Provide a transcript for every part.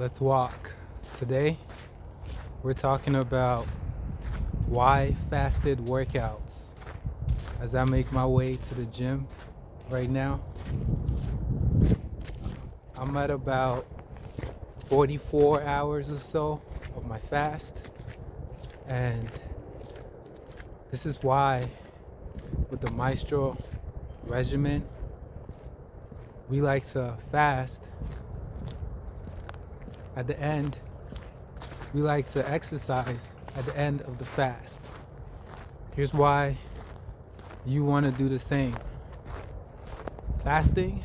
Let's walk. Today, we're talking about why fasted workouts. As I make my way to the gym right now, I'm at about 44 hours or so of my fast. And this is why, with the Maestro regimen, we like to fast. At the end, we like to exercise at the end of the fast. Here's why you want to do the same. Fasting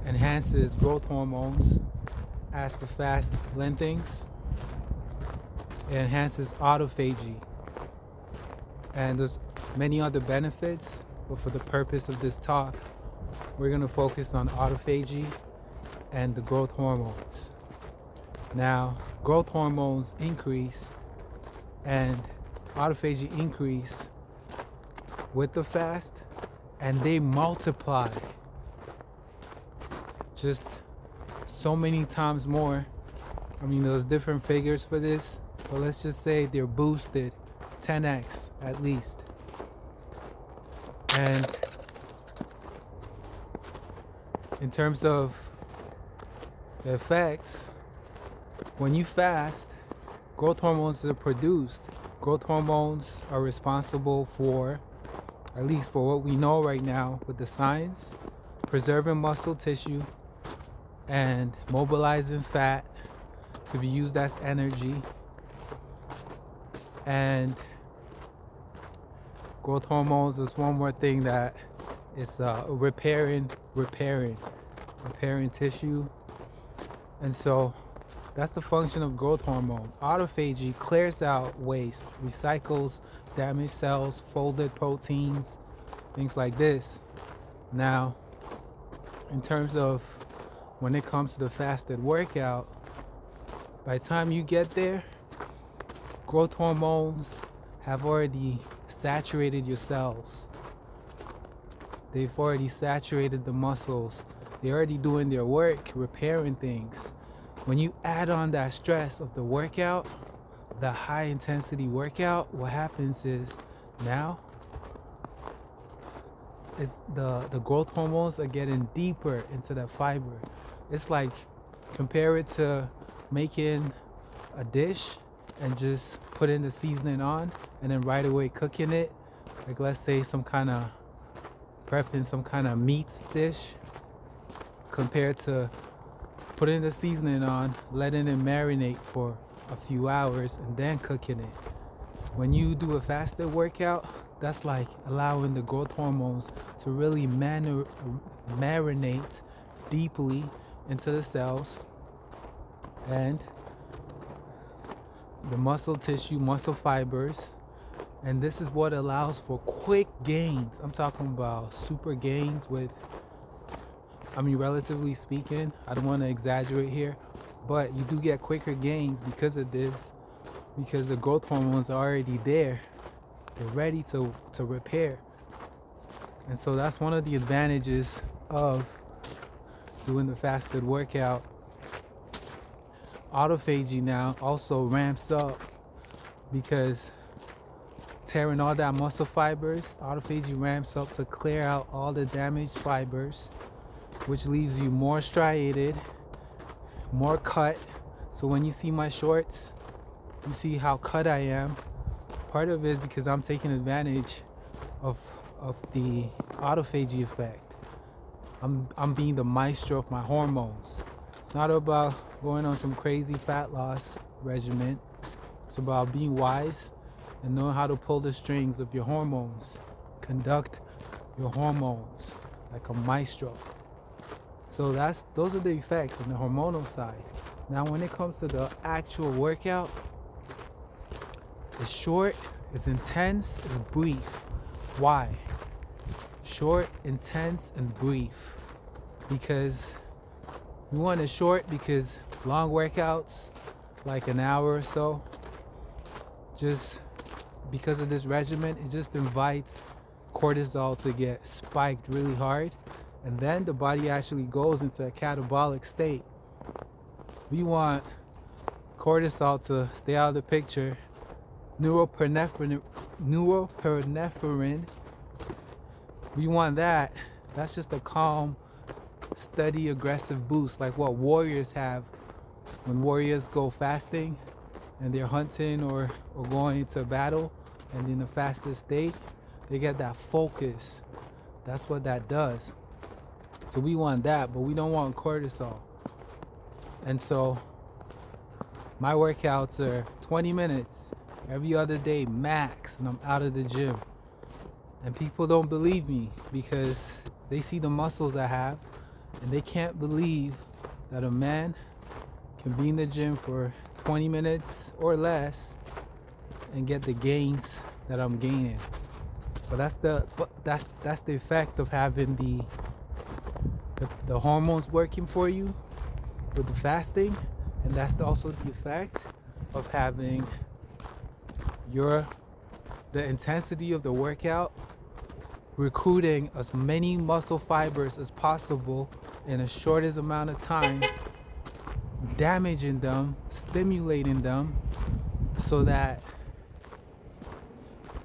enhances growth hormones as the fast lengthens. It enhances autophagy. And there's many other benefits, but for the purpose of this talk, we're going to focus on autophagy and the growth hormones. Now, growth hormones increase and autophagy increase with the fast, and they multiply just so many times more. I mean, there's different figures for this, but let's just say they're boosted 10x at least. And in terms of the effects, when you fast, growth hormones are produced. Growth hormones are responsible for, at least for what we know right now with the science, preserving muscle tissue and mobilizing fat to be used as energy. And growth hormones is one more thing that is repairing tissue. And so that's the function of growth hormone. Autophagy clears out waste, recycles damaged cells, folded proteins, things like this. Now, in terms of when it comes to the fasted workout, by the time you get there, growth hormones have already saturated your cells. They've already saturated the muscles. They're already doing their work, repairing things. When you add on that stress of the workout, the high intensity workout, what happens is now the growth hormones are getting deeper into the fiber. It's like, compare it to making a dish and just putting the seasoning on and then right away cooking it. Like, let's say prepping some kind of meat dish, compared to putting the seasoning on, letting it marinate for a few hours and then cooking it. When you do a fasted workout, that's like allowing the growth hormones to really marinate deeply into the cells and the muscle tissue, muscle fibers. And this is what allows for quick gains. I'm talking about super gains relatively speaking, I don't want to exaggerate here, but you do get quicker gains because of this, because the growth hormones are already there. They're ready to repair. And so that's one of the advantages of doing the fasted workout. Autophagy now also ramps up because tearing all that muscle fibers, autophagy ramps up to clear out all the damaged fibers, which leaves you more striated, more cut. So when you see my shorts, you see how cut I am. Part of it is because I'm taking advantage of the autophagy effect. I'm being the maestro of my hormones. It's not about going on some crazy fat loss regimen. It's about being wise and knowing how to pull the strings of your hormones, conduct your hormones like a maestro. So those are the effects on the hormonal side. Now, when it comes to the actual workout, it's short, it's intense, it's brief. Why? Short, intense, and brief. Because we want it short because long workouts, like an hour or so, just because of this regimen, it just invites cortisol to get spiked really hard, and then the body actually goes into a catabolic state. We want cortisol to stay out of the picture. Norepinephrine, we want that. That's just a calm, steady, aggressive boost, like what warriors have when warriors go fasting and they're hunting or going to battle, and in the fasted state, they get that focus. That's what that does. So we want that, but we don't want cortisol. And so my workouts are 20 minutes every other day max, and I'm out of the gym. And people don't believe me because they see the muscles I have, and they can't believe that a man can be in the gym for 20 minutes or less and get the gains that I'm gaining. But that's the effect of having the hormones working for you with the fasting, and that's also the effect of having the intensity of the workout recruiting as many muscle fibers as possible in as shortest amount of time, damaging them, stimulating them, so that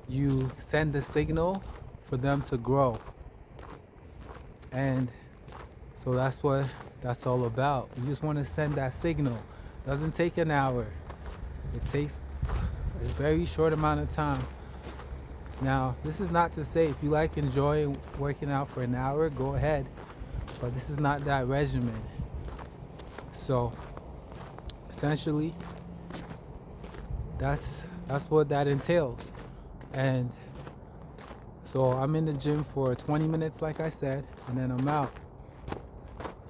you send the signal for them to grow. And so that's what that's all about. You just want to send that signal. Doesn't take an hour. It takes a very short amount of time. Now, this is not to say if you enjoy working out for an hour, go ahead. But this is not that regimen. So essentially, that's what that entails. And so I'm in the gym for 20 minutes, like I said, and then I'm out.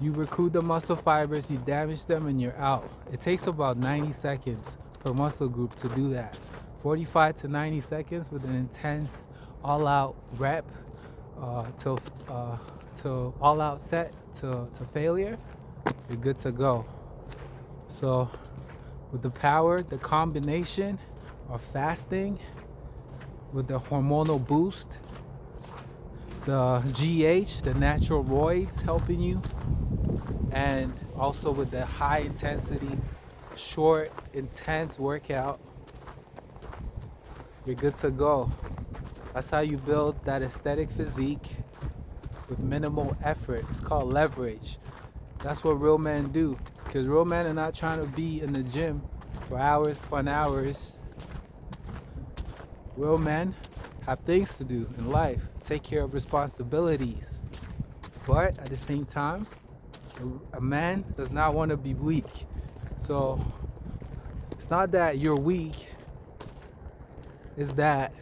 You recruit the muscle fibers, you damage them, and you're out. It takes about 90 seconds per muscle group to do that. 45 to 90 seconds with an intense all-out rep till all-out set to failure, you're good to go. So with the power, the combination of fasting with the hormonal boost, the GH, the natural roids helping you, and also with the high intensity, short, intense workout, you're good to go. That's how you build that aesthetic physique with minimal effort. It's called leverage. That's what real men do, because real men are not trying to be in the gym for hours upon hours. Real men have things to do in life, take care of responsibilities. But at the same time, a man does not want to be weak. So it's not that you're weak, it's that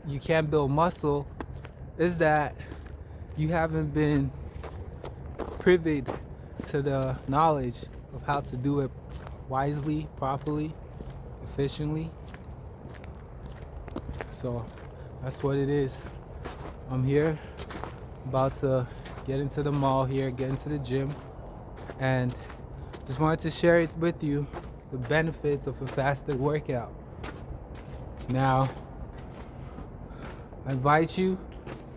you can't build muscle, is that you haven't been privy to the knowledge of how to do it wisely, properly, efficiently. So that's what it is. I'm here, about to get into the mall here, get into the gym, and just wanted to share it with you, the benefits of a fasted workout. Now, I invite you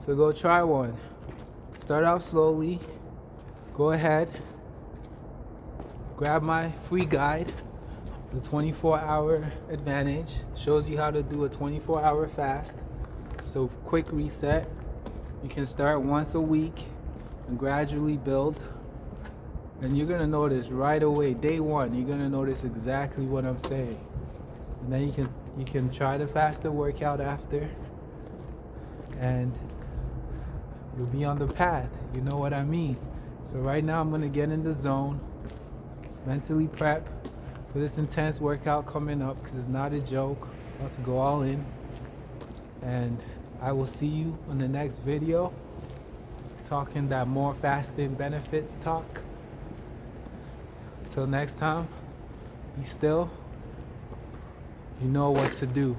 to go try one. Start out slowly. Go ahead, grab my free guide, the 24-hour advantage. Shows you how to do a 24-hour fast. So quick reset. You can start once a week and gradually build. And you're gonna notice right away, day one, you're gonna notice exactly what I'm saying. And then you can try the faster workout after, and you'll be on the path. You know what I mean? So right now I'm gonna get in the zone, mentally prep for this intense workout coming up, because it's not a joke. I'm about to go all in, and I will see you on the next video, talking that more fasting benefits talk. Till next time, be still. You know what to do.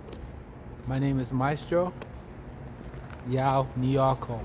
My name is Maestro. Yao Nyako.